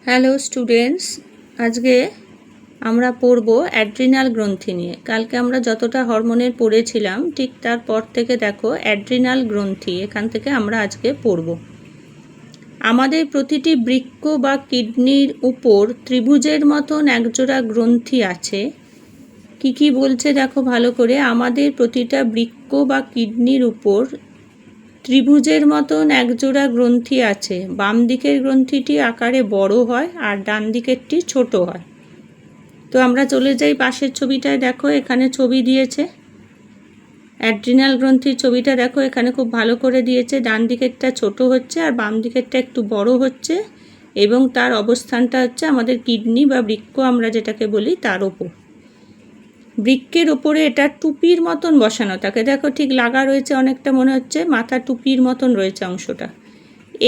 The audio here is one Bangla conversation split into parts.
হ্যালো স্টুডেন্টস, আজকে আমরা পড়ব অ্যাড্রিনাল গ্রন্থি নিয়ে। কালকে আমরা যতটা হরমোনের পড়েছিলাম ঠিক তারপর থেকে দেখো অ্যাড্রিনাল গ্রন্থি, এখান থেকে আমরা আজকে পড়ব। আমাদের প্রতিটি বৃক্ক বা কিডনির উপর ত্রিভুজের মতন একজোড়া গ্রন্থি আছে। কি বলছে দেখো ভালো করে। আমাদের প্রতিটা বৃক্ক বা কিডনির উপর ত্রিভুজের মতন একজোড়া গ্রন্থি আছে। বাম দিকের গ্রন্থিটি আকারে বড় হয় আর ডান দিকেরটি ছোট হয়। তো আমরা চলে যাই পাশের ছবিটায়। দেখো এখানে ছবি দিয়েছে, অ্যাড্রিনাল গ্রন্থির ছবিটা দেখো এখানে খুব ভালো করে দিয়েছে। ডান দিকেরটা ছোট হচ্ছে আর বাম দিকেরটা একটু বড় হচ্ছে, এবং তার অবস্থানটা হচ্ছে আমাদের কিডনি বা বৃক্ক আমরা যেটাকে বলি তার ওপর। বৃক্কের ওপরে এটা টুপির মতন বসানো থাকে। দেখো ঠিক লাগা রয়েছে, অনেকটা মনে হচ্ছে মাথা টুপির মতন রয়েছে অংশটা।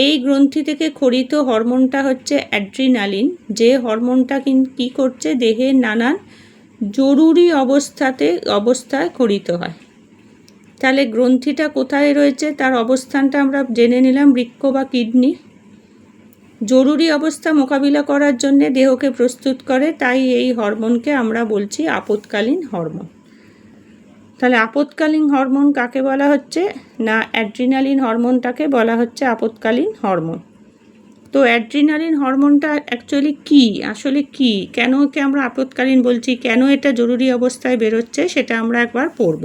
এই গ্রন্থি থেকে খরিত হরমোনটা হচ্ছে অ্যাড্রিনালিন, যে হরমোনটা কী করছে দেহের নানান জরুরি অবস্থায় খরিত হয়। তাহলে গ্রন্থিটা কোথায় রয়েছে তার অবস্থানটা আমরা জেনে নিলাম। বৃক্ক বা কিডনি জরুরি অবস্থা মোকাবিলা করার জন্য দেহকে প্রস্তুত করে, তাই এই হরমোনকে আমরা বলছি আপৎকালীন হরমোন। তাহলে আপৎকালীন হরমোন কাকে বলা হচ্ছে না, অ্যাড্রিনালিন হরমোনটাকে বলা হচ্ছে আপৎকালীন হরমোন। তো অ্যাড্রিনালিন হরমোনটা অ্যাকচুয়ালি কী, আসলে কী, কেন একে আমরা আপৎকালীন বলছি, কেন এটা জরুরি অবস্থায় বেরোচ্ছে, সেটা আমরা একবার পড়ব।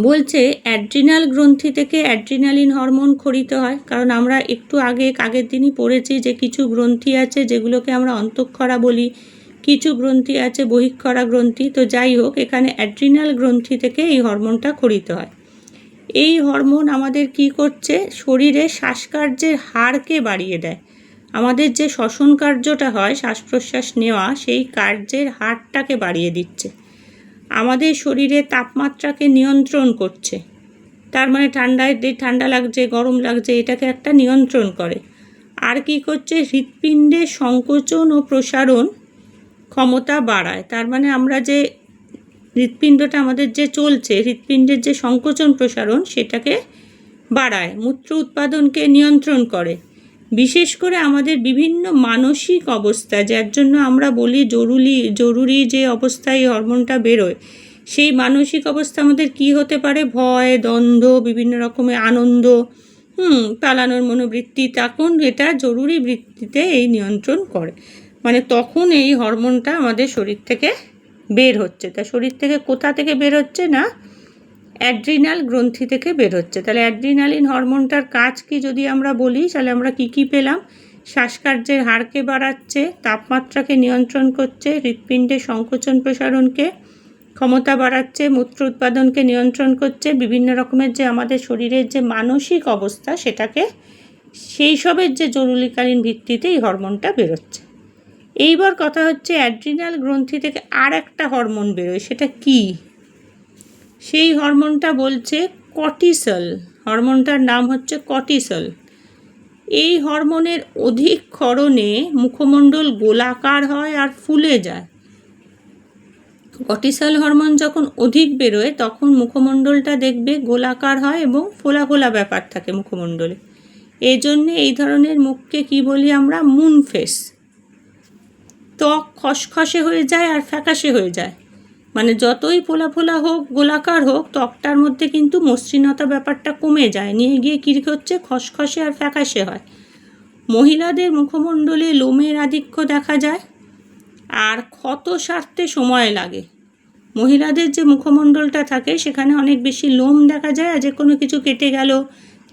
বলছে অ্যাড্রিনাল গ্রন্থি থেকে অ্যাড্রিনালিন হরমোন খরিত হয়, কারণ আমরা একটু আগের দিনই পড়েছি যে কিছু গ্রন্থি আছে যেগুলোকে আমরা অন্তঃক্ষরা বলি, কিছু গ্রন্থি আছে বহিঃক্ষরা গ্রন্থি। তো যাই হোক, এখানে অ্যাড্রিনাল গ্রন্থি থেকে এই হরমোনটা খরিত হয়। এই হরমোন আমাদের কি করছে, শরীরে শ্বাসকার্যের হারকে বাড়িয়ে দেয়। আমাদের যে শ্বসন কার্যটা হয়, শ্বাস প্রশ্বাস নেওয়া, সেই কার্যের হারটাকে বাড়িয়ে দিচ্ছে। আমাদের শরীরে তাপমাত্রাকে নিয়ন্ত্রণ করছে। তার মানে ঠান্ডা লাগছে, গরম লাগছে, এটাকে একটা নিয়ন্ত্রণ করে। আর কি করছে, হৃৎপিণ্ডের সংকোচন ও প্রসারণ ক্ষমতা বাড়ায়। তার মানে আমরা যে হৃৎপিণ্ডটা আমাদের যে চলছে, হৃৎপিণ্ডের যে সংকোচন প্রসারণ সেটাকে বাড়ায়। মূত্র উৎপাদনকে নিয়ন্ত্রণ করে। বিশেষ করে আমাদের বিভিন্ন মানসিক অবস্থা, যার জন্য আমরা বলি জরুরি যে অবস্থায় এই হরমোনটা বেরোয়, সেই মানসিক অবস্থা আমাদের কি হতে পারে, ভয়, দ্বন্দ্ব, বিভিন্ন রকমের আনন্দ, পালানোর মনোবৃত্তি, তখন এটা জরুরি বৃত্তিতে এই নিয়ন্ত্রণ করে। মানে তখন এই হরমোনটা আমাদের শরীর থেকে বের হচ্ছে। তা শরীর থেকে কোথা থেকে বের হচ্ছে না, অ্যাড্রিনাল গ্রন্থি থেকে বের হচ্ছে। তাহলে অ্যাড্রিনালিন হরমোনটার কাজ কি যদি আমরা বলি, তাহলে আমরা কি পেলাম, শ্বাসকার্যের হারকে বাড়াচ্ছে, তাপমাত্রাকে নিয়ন্ত্রণ করছে, হৃৎপিণ্ডের সংকোচন প্রসারণকে ক্ষমতা বাড়াচ্ছে, মূত্র উৎপাদনকে নিয়ন্ত্রণ করছে, বিভিন্ন রকমের যে আমাদের শরীরের যে মানসিক অবস্থা সেটাকে, সেই সবের যে জরুরিকালীন ভিত্তিতে এই হরমোনটা বেরোচ্ছে। এইবার কথা হচ্ছে অ্যাড্রিনাল গ্রন্থি থেকে আর একটা হরমোন বেরোয়, সেটা কি, সেই হরমোনটা বলছে কর্টিসল। হরমোনটার নাম হচ্ছে কর্টিসল। এই হরমোনের অধিক ক্ষরণে মুখমণ্ডল গোলাকার হয় আর ফুলে যায়। কর্টিসল হরমোন যখন অধিক বেরোয় তখন মুখমণ্ডলটা দেখবে গোলাকার হয় এবং ফোলা ফোলা ব্যাপার থাকে মুখমণ্ডলে। এই জন্যে এই ধরনের মুখকে কি বলি আমরা, মুন ফেস। ত্বক খসখসে হয়ে যায় আর ফ্যাকাশে হয়ে যায়। মানে যতই ফোলা ফোলা হোক, গোলাকার হোক, ত্বকটার মধ্যে কিন্তু মসৃণতা ব্যাপারটা কমে যায়, নিয়ে গিয়ে কী হচ্ছে, খসখসে আর ফ্যাকাশে হয়। মহিলাদের মুখমণ্ডলে লোমের আধিক্য দেখা যায় আর ক্ষত সারতে সময় লাগে। মহিলাদের যে মুখমণ্ডলটা থাকে সেখানে অনেক বেশি লোম দেখা যায়, আর যে কোনো কিছু কেটে গেল,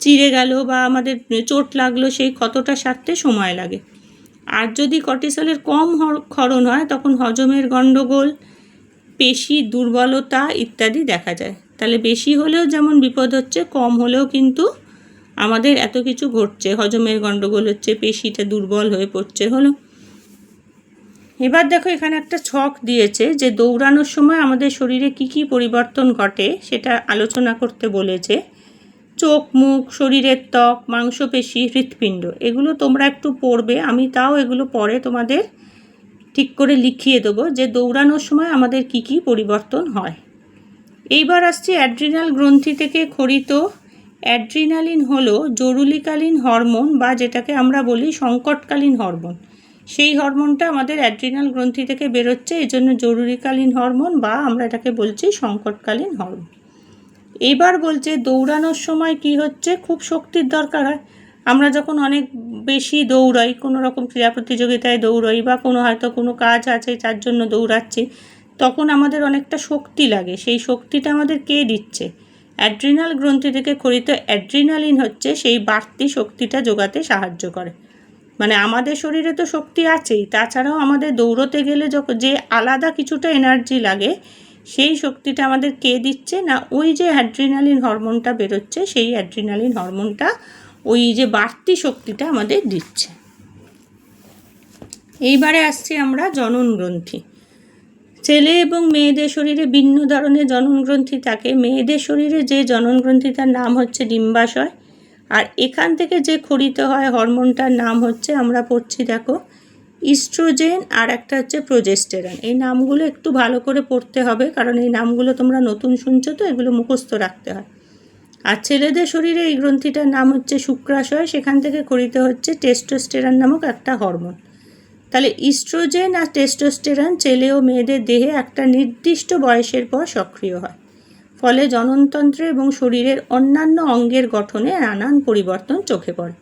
চিড়ে গেল বা আমাদের চোট লাগলো, সেই ক্ষতটা সারতে সময় লাগে। আর যদি কর্টিসলের কম ক্ষরণ হয় তখন হজমের গণ্ডগোল, পেশি দুর্বলতা ইত্যাদি দেখা যায়। তাহলে বেশি হলেও যেমন বিপদ হচ্ছে, কম হলেও কিন্তু আমাদের এত কিছু ঘটছে, হজমের গণ্ডগোল হচ্ছে, পেশিটা দুর্বল হয়ে পড়ছে হলো। এবার দেখো এখানে একটা ছক দিয়েছে যে দৌড়ানোর সময় আমাদের শরীরে কি পরিবর্তন ঘটে সেটা আলোচনা করতে বলেছে। চোখ, মুখ, শরীরের ত্বক, মাংসপেশি, হৃৎপিণ্ড, এগুলো তোমরা একটু পড়বে। আমি তাও এগুলো পরে তোমাদের ঠিক করে লিখিয়ে দেবো যে দৌড়ানোর সময় আমাদের কি পরিবর্তন হয়। এইবার আসছি অ্যাড্রিনাল গ্রন্থি থেকে খরিত অ্যাড্রিনালিন হলো জরুরিকালীন হরমোন বা যেটাকে আমরা বলি সংকটকালীন হরমোন। সেই হরমোনটা আমাদের অ্যাড্রিনাল গ্রন্থি থেকে বেরোচ্ছে, এই জন্য জরুরিকালীন হরমোন বা আমরা এটাকে বলছি সংকটকালীন হরমোন। এইবার বলছে দৌড়ানোর সময় কি হচ্ছে, খুব শক্তির দরকার হয়। আমরা যখন অনেক বেশি দৌড়াই, কোনো রকম ক্রীড়া প্রতিযোগিতায় দৌড়াই বা কোনো হয়তো কোনো কাজ আছে তার জন্য দৌড়াচ্ছি, তখন আমাদের অনেকটা শক্তি লাগে। সেই শক্তিটা আমাদের কে দিচ্ছে? অ্যাড্রিনাল গ্রন্থি থেকে ক্ষরিত অ্যাড্রিনালিন হচ্ছে সেই বাড়তি শক্তিটা যোগাতে সাহায্য করে। মানে আমাদের শরীরে তো শক্তি আছেই, তাছাড়াও আমাদের দৌড়তে গেলে যে আলাদা কিছুটা এনার্জি লাগে, সেই শক্তিটা আমাদের কে দিচ্ছে? না ওই যে অ্যাড্রিনালিন হরমোনটা বেরোচ্ছে, সেই অ্যাড্রিনালিন হরমোনটা ওই যে বাড়তি শক্তিটা আমাদের দিচ্ছে। এইবারে আসছি আমরা জনন গ্রন্থি। ছেলে এবং মেয়েদের শরীরে ভিন্ন ধরনের জনন গ্রন্থি থাকে। মেয়েদের শরীরে যে জনন গ্রন্থিটার নাম হচ্ছে ডিম্বাশয়, আর এখান থেকে যে ক্ষরিত হয় হরমোনটার নাম হচ্ছে, আমরা পড়ছি দেখো, ইস্ট্রোজেন আর একটা হচ্ছে প্রোজেস্টেরন। এই নামগুলো একটু ভালো করে পড়তে হবে, কারণ এই নামগুলো তোমরা নতুন শুনছো তো, এগুলো মুখস্থ রাখতে হয়। আর ছেলেদের শরীরে এই গ্রন্থিটার নাম হচ্ছে শুক্রাশয়, সেখান থেকে ক্ষরিত হচ্ছে টেস্টোস্টেরন নামক একটা হরমোন। তাহলে ইস্ট্রোজেন আর টেস্টোস্টেরন ছেলে ও মেয়েদের দেহে একটা নির্দিষ্ট বয়সের পর সক্রিয় হয়, ফলে জননতন্ত্র এবং শরীরের অন্যান্য অঙ্গের গঠনে নানান পরিবর্তন চোখে পড়ে।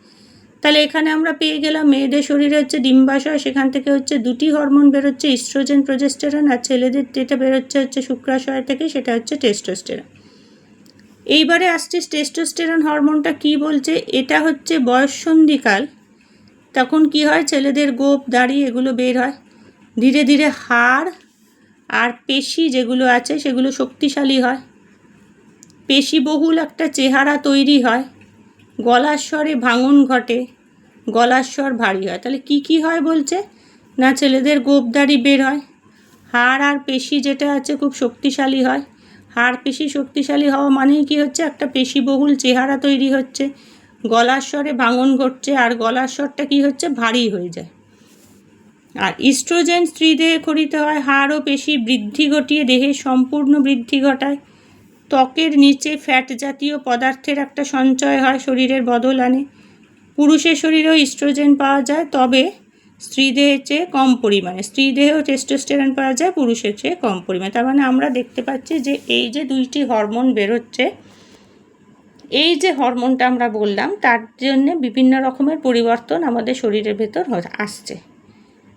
তাহলে এখানে আমরা পেয়ে গেলাম মেয়েদের শরীরে হচ্ছে ডিম্বাশয়, সেখান থেকে হচ্ছে দুটি হরমোন বেরোচ্ছে, ইস্ট্রোজেন প্রোজেস্টেরন, আর ছেলেদের যেটা বেরোচ্ছে হচ্ছে শুক্রাশয় থেকে, সেটা হচ্ছে টেস্টোস্টেরন। এইবারে আসছে টেস্টোস্টেরন হরমোনটা কি বলছে, এটা হচ্ছে বয়ঃসন্ধিকাল। তখন কি হয়, ছেলেদের গোপ দাড়ি এগুলো বের হয়, ধীরে ধীরে হাড় আর পেশি যেগুলো আছে সেগুলো শক্তিশালী হয়, পেশিবহুল একটা চেহারা তৈরি হয়, গলার স্বরে ভাঙন ঘটে, গলার স্বর ভারী হয়। তাহলে কি কি হয় বলছে, না ছেলেদের গোপদাড়ি বের হয়, হাড় আর পেশি যেটা আছে খুব শক্তিশালী হয়। হাড় পেশি শক্তিশালী হওয়া মানেই কি হচ্ছে, একটা পেশিবহুল চেহারা তৈরি হচ্ছে, গলার স্বরে ভাঙন ঘটছে, আর গলার স্বরটা কি হচ্ছে, ভারী হয়ে যায়। আর ইস্ট্রোজেন স্ত্রীদেহে ক্ষরিত হয়, হাড় ও পেশি বৃদ্ধি ঘটিয়ে দেহের সম্পূর্ণ বৃদ্ধি ঘটায়, ত্বকের নিচে ফ্যাট জাতীয় পদার্থের একটা সঞ্চয় হয়, শরীরের বদল আনে। পুরুষের শরীরেও ইস্ট্রোজেন পাওয়া যায়, তবে স্ত্রীদেহের চেয়ে কম পরিমাণে। স্ত্রীদেহেও টেস্টোস্টেরন পাওয়া যায়, পুরুষের চেয়ে কম পরিমাণে। তার মানে আমরা দেখতে পাচ্ছি যে এই যে দুইটি হরমোন বেরোচ্ছে, এই যে হরমোনটা আমরা বললাম, তার জন্যে বিভিন্ন রকমের পরিবর্তন আমাদের শরীরের ভেতর আসছে।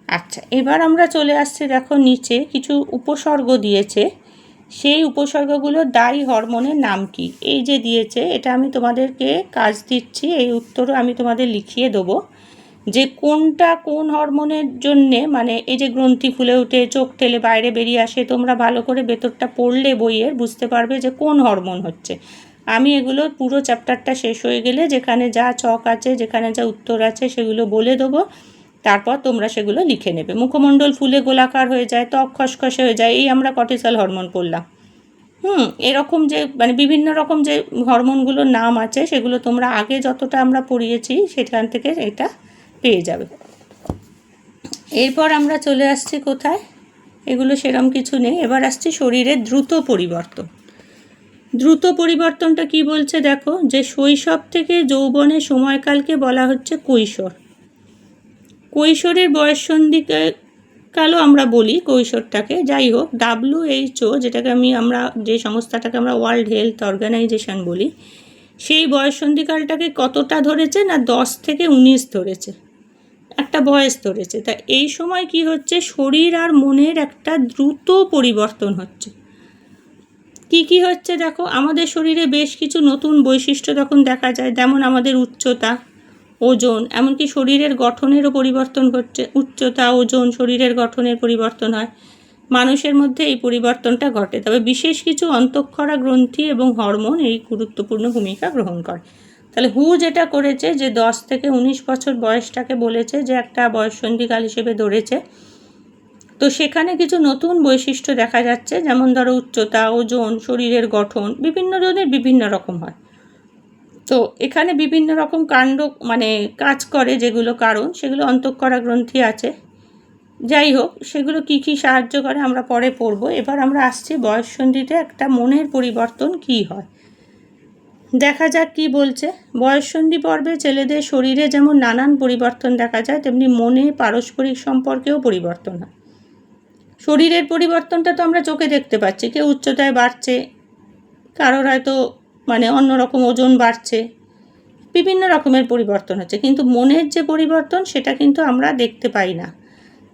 আচ্ছা, এবার আমরা চলে আসছি, দেখো নিচে কিছু উপসর্গ দিয়েছে, সেই উপসর্গগুলো দায়ী হরমোনের নাম কি, এই যে দিয়েছে, এটা আমি তোমাদেরকে কাজ দিচ্ছি, এই উত্তরও আমি তোমাদের লিখিয়ে দেবো যে কোনটা কোন হরমোনের জন্যে, মানে এই যে গ্রন্থি ফুলে উঠে চোখ ঠেলে বাইরে বেরিয়ে আসে, তোমরা ভালো করে ভেতরটা পড়লে বইয়ের বুঝতে পারবে যে কোন হরমোন হচ্ছে। আমি এগুলো পুরো চ্যাপ্টারটা শেষ হয়ে গেলে যেখানে যা ছক আছে, যেখানে যা উত্তর আছে সেগুলো বলে দেবো, তারপর তোমরা সেগুলো লিখে নেবে। মুখমণ্ডল ফুলে গোলাকার হয়ে যায়, ত্বক খসখসে হয়ে যায়, এই আমরা কর্টিসল হরমোন পড়লাম। এরকম যে মানে বিভিন্ন রকম যে হরমোনগুলোর নাম আছে, সেগুলো তোমরা আগে যতটা আমরা পড়িয়েছি সেখান থেকে এটা পেয়ে যাবে। এরপর আমরা চলে আসছি কোথায়, এগুলো সেরম কিছু নেই। এবার আসছি শরীরের দ্রুত পরিবর্তন। দ্রুত পরিবর্তনটা কি বলছে দেখো, যে শৈশব থেকে যৌবনের সময়কালকে বলা হচ্ছে কৈশোর। কৈশোরের বয়ঃসন্ধিকালও আমরা বলি কৈশোরটাকে। যাই হোক, WHO যেটাকে আমরা যে সংস্থাটাকে আমরা ওয়ার্ল্ড হেলথ অর্গানাইজেশন বলি, সেই বয়ঃসন্ধিকালটাকে কতটা ধরেছে না 10 থেকে 19 ধরেছে, একটা বয়স ধরেছে। তা এই সময় কি হচ্ছে, শরীর আর মনের একটা দ্রুত পরিবর্তন হচ্ছে। কি কি হচ্ছে দেখো, আমাদের শরীরে বেশ কিছু নতুন বৈশিষ্ট্য তখন দেখা যায়, যেমন আমাদের উচ্চতা, ওজন, এমনকি শরীরের গঠনেরও পরিবর্তন ঘটছে। উচ্চতা, ওজন, শরীরের গঠনের পরিবর্তন হয়, মানুষের মধ্যে এই পরিবর্তনটা ঘটে। তবে বিশেষ কিছু অন্তঃক্ষরা গ্রন্থি এবং হরমোন এই গুরুত্বপূর্ণ ভূমিকা গ্রহণ করে। তাহলে যেটা করেছে যে 10 থেকে 19 বছর বয়সটাকে বলেছে যে একটা বয়ঃসন্ধিকাল হিসেবে ধরেছে। তো সেখানে কিছু নতুন বৈশিষ্ট্য দেখা যাচ্ছে, যেমন ধরো উচ্চতা, ওজন, শরীরের গঠন বিভিন্ন জনের বিভিন্ন রকম হয়। তো এখানে বিভিন্ন রকম কাণ্ড মানে কাজ করে, যেগুলো কারণ সেগুলো অন্তঃক্ষরা গ্রন্থি আছে। যাই হোক, সেগুলো কি কি সাহায্য করে আমরা পরে পড়ব। এবার আমরা আসছি বয়ঃসন্ধিতে একটা মনের পরিবর্তন কি হয়। দেখা যাক কি বলছে। বয়ঃসন্ধি পর্বে ছেলেদের শরীরে যেমন নানান পরিবর্তন দেখা যায়, তেমনি মনে পারস্পরিক সম্পর্কেও পরিবর্তন হয়। শরীরের পরিবর্তনটা তো আমরা চোখে দেখতে পাচ্ছি, কেউ উচ্চতায় বাড়ছে, কারোর হয়তো অন্যরকম ওজন বাড়ছে, বিভিন্ন রকমের পরিবর্তন হচ্ছে, কিন্তু মনের যে পরিবর্তন সেটা কিন্তু আমরা দেখতে পাই না।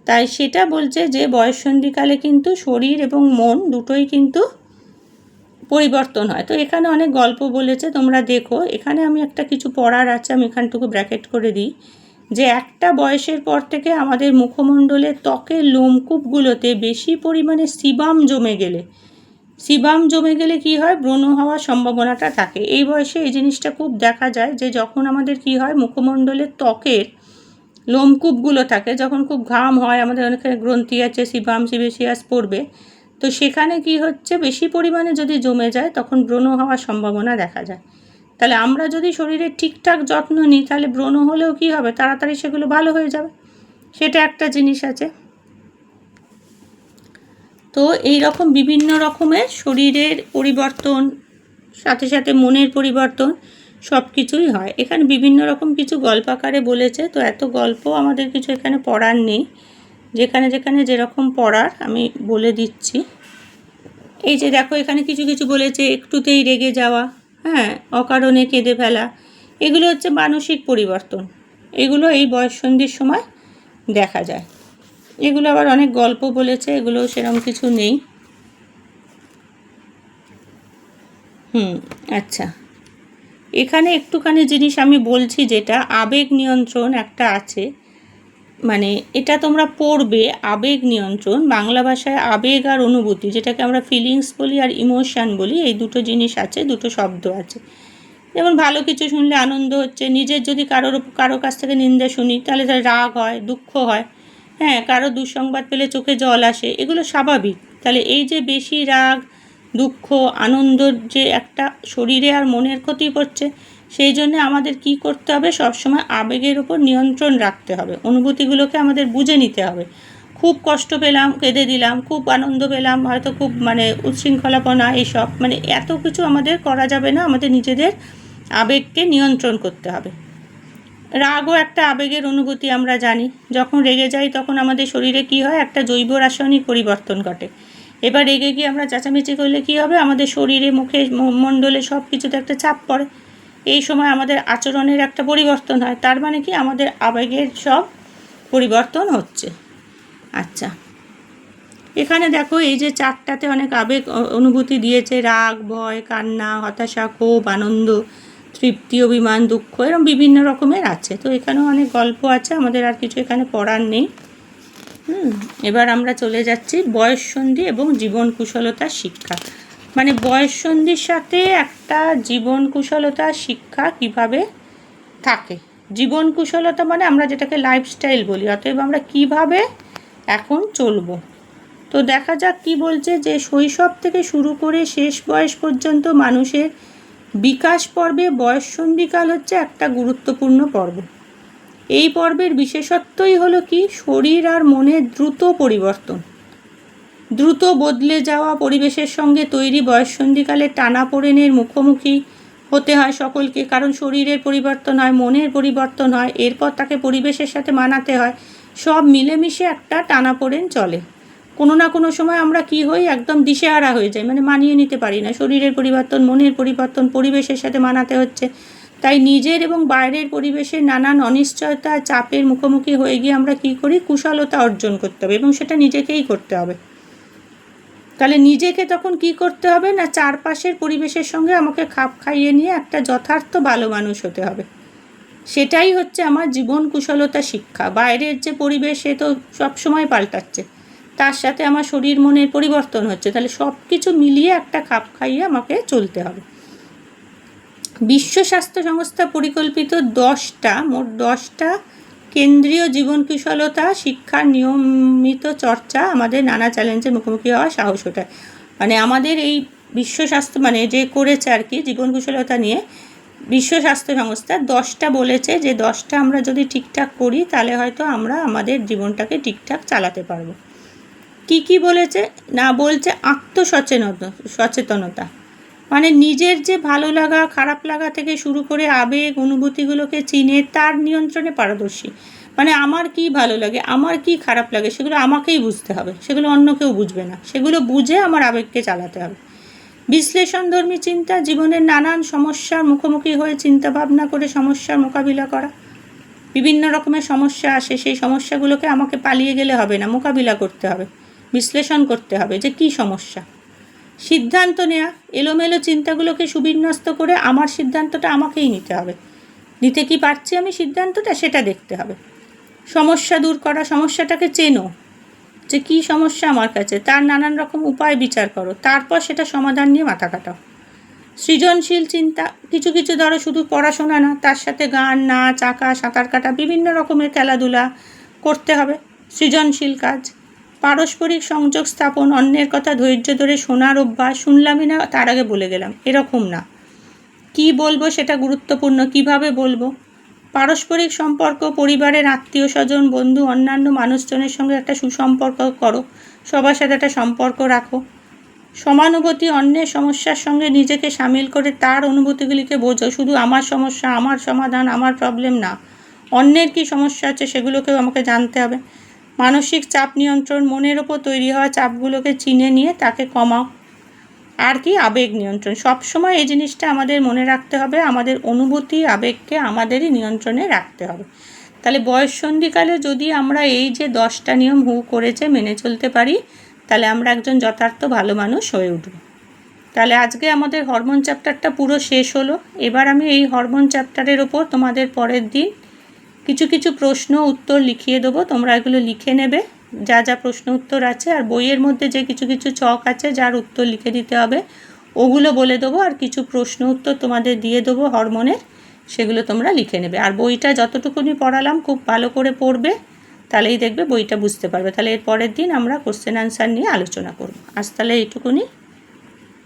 তাই সেটা বলছে যে বয়ঃসন্ধিকালে কিন্তু শরীর এবং মন দুটোই কিন্তু পরিবর্তন হয়। তো এখানে অনেক গল্প বলেছে, তোমরা দেখো। এখানে আমি একটা কিছু পড়ার আছে, আমি এখানটুকু ব্র্যাকেট করে দিই, যে একটা বয়সের পর থেকে আমাদের মুখমণ্ডলের ত্বকের লোমকূপগুলোতে বেশি পরিমাণে সিবাম জমে গেলে কি হয়, ব্রণ হওয়ার সম্ভাবনাটা থাকে। এই বয়সে এই জিনিসটা খুব দেখা যায়, যে যখন আমাদের কি হয়, মুখমণ্ডলের ত্বকের লোমকূপগুলো থাকে, যখন খুব ঘাম হয়, আমাদের অনেকখানে গ্রন্থি আছে, সিবাম সিবেসিয়াস পড়বে, তো সেখানে কি হচ্ছে, বেশি পরিমাণে যদি জমে যায় তখন ব্রণ হওয়ার সম্ভাবনা দেখা যায়। তাহলে আমরা যদি শরীরের ঠিকঠাক যত্ন নিই, তাহলে ব্রণ হলেও কি হবে, তাড়াতাড়ি সেগুলো ভালো হয়ে যাবে। সেটা একটা জিনিস আছে। তো এই রকম বিভিন্ন রকমের শরীরের পরিবর্তন, সাথে সাথে মনের পরিবর্তন, সব কিছুই হয়। এখানে বিভিন্ন রকম কিছু গল্প আকারে বলেছে, তো এত গল্প আমাদের কিছু এখানে পড়ার নেই, যেখানে যেখানে যেরকম পড়ার আমি বলে দিচ্ছি। এই যে দেখো, এখানে কিছু কিছু বলেছে, একটুতেই রেগে যাওয়া, হ্যাঁ, অকারণে কেঁদে ফেলা, এগুলো হচ্ছে মানসিক পরিবর্তন। এগুলো এই বয়ঃসন্ধির সময় দেখা যায়। এগুলো আবার অনেক গল্প বলেছে, এগুলো সেরকম কিছু নেই। আচ্ছা, এখানে একটুখানি জিনিস আমি বলছি, যেটা আবেগ নিয়ন্ত্রণ একটা আছে, এটা তোমরা পড়বে। আবেগ নিয়ন্ত্রণ, বাংলা ভাষায় আবেগ আর অনুভূতি, যেটাকে আমরা ফিলিংস বলি আর ইমোশান বলি, এই দুটো জিনিস আছে, দুটো শব্দ আছে। যেমন ভালো কিছু শুনলে আনন্দ হচ্ছে, নিজের যদি কারো কাছ থেকে নিন্দা শুনি তাহলে তার রাগ হয়, দুঃখ হয়, হ্যাঁ, কারো দুঃসংবাদ পেলে চোখে জল আসে, এগুলো স্বাভাবিক। তাহলে এই যে বেশি রাগ, দুঃখ, আনন্দর যে একটা শরীরে আর মনের ক্ষতি করছে, সেই জন্যে আমাদের কি করতে হবে, সবসময় আবেগের ওপর নিয়ন্ত্রণ রাখতে হবে। অনুভূতিগুলোকে আমাদের বুঝে নিতে হবে। খুব কষ্ট পেলাম, কেঁদে দিলাম, খুব আনন্দ পেলাম, হয়তো খুব উচ্ছৃঙ্খলাপনা, এইসব এত কিছু আমাদের করা যাবে না। আমাদের নিজেদের আবেগকে নিয়ন্ত্রণ করতে হবে। রাগও একটা আবেগের অনুভূতি, আমরা জানি। যখন রেগে যাই তখন আমাদের শরীরে কি হয়, একটা জৈব রাসায়নিক পরিবর্তন ঘটে। এবার রেগে গিয়ে আমরা চেঁচামেচি করলে কি হবে, আমাদের শরীরে, মুখে, মণ্ডলে সব কিছুতে একটা চাপ পড়ে। এই সময় আমাদের আচরণের একটা পরিবর্তন হয়, তার মানে কি, আমাদের আবেগের সব পরিবর্তন হচ্ছে। আচ্ছা, এখানে দেখো, এই যে চারটাতে অনেক আবেগ অনুভূতি দিয়েছে, রাগ, ভয়, কান্না, হতাশা, ক্ষোভ, আনন্দ, তৃপ্তি, অভিমান, দুঃখ, এরকম বিভিন্ন রকমের আছে। তো এখানেও অনেক গল্প আছে, আমাদের আর কিছু এখানে পড়ার নেই। এবার আমরা চলে যাচ্ছি বয়ঃসন্ধি এবং জীবন কুশলতার শিক্ষা। বয়ঃসন্ধির সাথে একটা জীবন কুশলতার শিক্ষা কিভাবে থাকে। জীবন কুশলতা আমরা যেটাকে লাইফস্টাইল বলি, অতএব আমরা কিভাবে এখন চলবো। তো দেখা যাক কি বলছে, যে শৈশব থেকে শুরু করে শেষ বয়স পর্যন্ত মানুষের বিকাশ পর্বে বয়ঃসন্ধিকাল হচ্ছে একটা গুরুত্বপূর্ণ পর্ব। এই পর্বের বিশেষত্বই হলো কি, শরীর আর মনের দ্রুত পরিবর্তন, দ্রুত বদলে যাওয়া পরিবেশের সঙ্গে তৈরি বয়ঃসন্ধিকালে টানাপোড়েনের মুখোমুখি হতে হয় সকলকে। কারণ শরীরের পরিবর্তন হয়, মনের পরিবর্তন হয়, এরপর তাকে পরিবেশের সাথে মানাতে হয়, সব মিলেমিশে একটা টানাপোড়েন চলে। কোনো না কোনো সময় আমরা কি হই, একদম দিশেহারা হয়ে যাই, মানিয়ে নিতে পারি না। শরীরের পরিবর্তন, মনের পরিবর্তন, পরিবেশের সাথে মানাতে হচ্ছে। তাই নিজের এবং বাইরের পরিবেশের নানান অনিশ্চয়তা, চাপের মুখোমুখি হয়ে গিয়ে আমরা কি করি, কুশলতা অর্জন করতে হবে, এবং সেটা নিজেকেই করতে হবে। তাহলে নিজেকে তখন কি করতে হবে না, চারপাশের পরিবেশের সঙ্গে আমাকে খাপ খাইয়ে নিয়ে একটা যথার্থ ভালো মানুষ হতে হবে। সেটাই হচ্ছে আমার জীবন কুশলতা শিক্ষা। বাইরের যে পরিবেশ, সে তো সবসময় পাল্টাচ্ছে, তার সাথে আমার শরীর মনের পরিবর্তন হচ্ছে, তাহলে সব কিছু মিলিয়ে একটা খাপ খাইয়ে আমাকে চলতে হবে। বিশ্ব স্বাস্থ্য সংস্থা পরিকল্পিত মোট 10টা কেন্দ্রীয় জীবন কুশলতা শিক্ষার নিয়মিত চর্চা আমাদের নানা চ্যালেঞ্জের মুখোমুখি হওয়া সাহস ওঠায়। আমাদের এই বিশ্ব স্বাস্থ্য যে করেছে আর কি, জীবন কুশলতা নিয়ে বিশ্ব স্বাস্থ্য সংস্থা 10টা বলেছে, যে 10টা আমরা যদি ঠিকঠাক করি তাহলে হয়তো আমরা আমাদের জীবনটাকে ঠিকঠাক চালাতে পারবো। কি কি বলেছে না, বলছে আত্মসচেতনতা, মানে নিজের যে ভালো লাগা খারাপ লাগা থেকে শুরু করে আবেগ অনুভূতিগুলোকে চিনে তার নিয়ন্ত্রণে পারদর্শী। মানে আমার কি ভালো লাগে, আমার কি খারাপ লাগে, সেগুলো আমাকেই বুঝতে হবে, সেগুলো অন্য কেউ বুঝবে না, সেগুলো বুঝে আমার আবেগকে চালাতে হবে। বিশ্লেষণধর্মী চিন্তা, জীবনের নানান সমস্যার মুখোমুখি হয়ে চিন্তা ভাবনা করে সমস্যার মোকাবিলা করা। বিভিন্ন রকমের সমস্যা আসে, সেই সমস্যাগুলোকে আমাকে পালিয়ে গেলে হবে না, মোকাবিলা করতে হবে, বিশ্লেষণ করতে হবে যে কী সমস্যা। সিদ্ধান্ত নেওয়া, এলোমেলো চিন্তাগুলোকে সুবিন্যস্ত করে আমার সিদ্ধান্তটা আমাকেই নিতে হবে, নিতে কি পারছি আমি সিদ্ধান্তটা, সেটা দেখতে হবে। সমস্যা দূর করা, সমস্যাটাকে চেনো যে কী সমস্যা আমার কাছে, তার নানান রকম উপায় বিচার করো, তারপর সেটা সমাধান নিয়ে মাথা কাটাও। সৃজনশীল চিন্তা, কিছু কিছু ধরো শুধু পড়াশোনা না, তার সাথে গান, নাচ, আঁকা, সাঁতার কাটা, বিভিন্ন রকমের খেলাধুলা করতে হবে, সৃজনশীল কাজ। পারস্পরিক সংযোগ স্থাপন, অন্যের কথা ধৈর্য ধরে শোনার অভ্যাস, শুনলামই না তার আগে বলে গেলাম, এরকম না, কি বলবো সেটা গুরুত্বপূর্ণ, কিভাবে বলবো। পারস্পরিক সম্পর্ক, পরিবারের আত্মীয় স্বজন, বন্ধু, অন্যান্য মানুষজনের সঙ্গে একটা সুসম্পর্ক করো, সবার সাথে একটা সম্পর্ক রাখো। সমানুভূতি, অন্যের সমস্যার সঙ্গে নিজেকে সামিল করে তার অনুভূতিগুলিকে বোঝো, শুধু আমার সমস্যা, আমার সমাধান, আমার প্রবলেম না, অন্যের কি সমস্যা আছে সেগুলোকেও আমাকে জানতে হবে। মানসিক চাপ নিয়ন্ত্রণ, মনের ওপর তৈরি হওয়া চাপগুলোকে চিনে নিয়ে তাকে কমাও। আর কি, আবেগ নিয়ন্ত্রণ, সবসময় এই জিনিসটা আমাদের মনে রাখতে হবে, আমাদের অনুভূতি আবেগকে আমাদেরই নিয়ন্ত্রণে রাখতে হবে। তাহলে বয়ঃসন্ধিকালে যদি আমরা এই যে 10টা নিয়ম হু করেছে মেনে চলতে পারি, তাহলে আমরা একজন যথার্থ ভালো মানুষ হয়ে উঠব। তাহলে আজকে আমাদের হরমোন চ্যাপ্টারটা পুরো শেষ হলো। এবার আমি এই হরমোন চ্যাপ্টারের ওপর তোমাদের পরের দিন কিছু কিছু প্রশ্ন উত্তর লিখিয়ে দেবো, তোমরা এগুলো লিখে নেবে, যা যা প্রশ্ন উত্তর আছে, আর বইয়ের মধ্যে যে কিছু কিছু ছক আছে যার উত্তর লিখে দিতে হবে ওগুলো বলে দেবো, আর কিছু প্রশ্ন উত্তর তোমাদের দিয়ে দেবো হরমোনের, সেগুলো তোমরা লিখে নেবে। আর বইটা যতটুকুনি পড়ালাম খুব ভালো করে পড়বে, তাহলেই দেখবে বইটা বুঝতে পারবে। তাহলে এর পরের দিন আমরা কোশ্চেন আনসার নিয়ে আলোচনা করব। আজ তাহলে এইটুকুনি।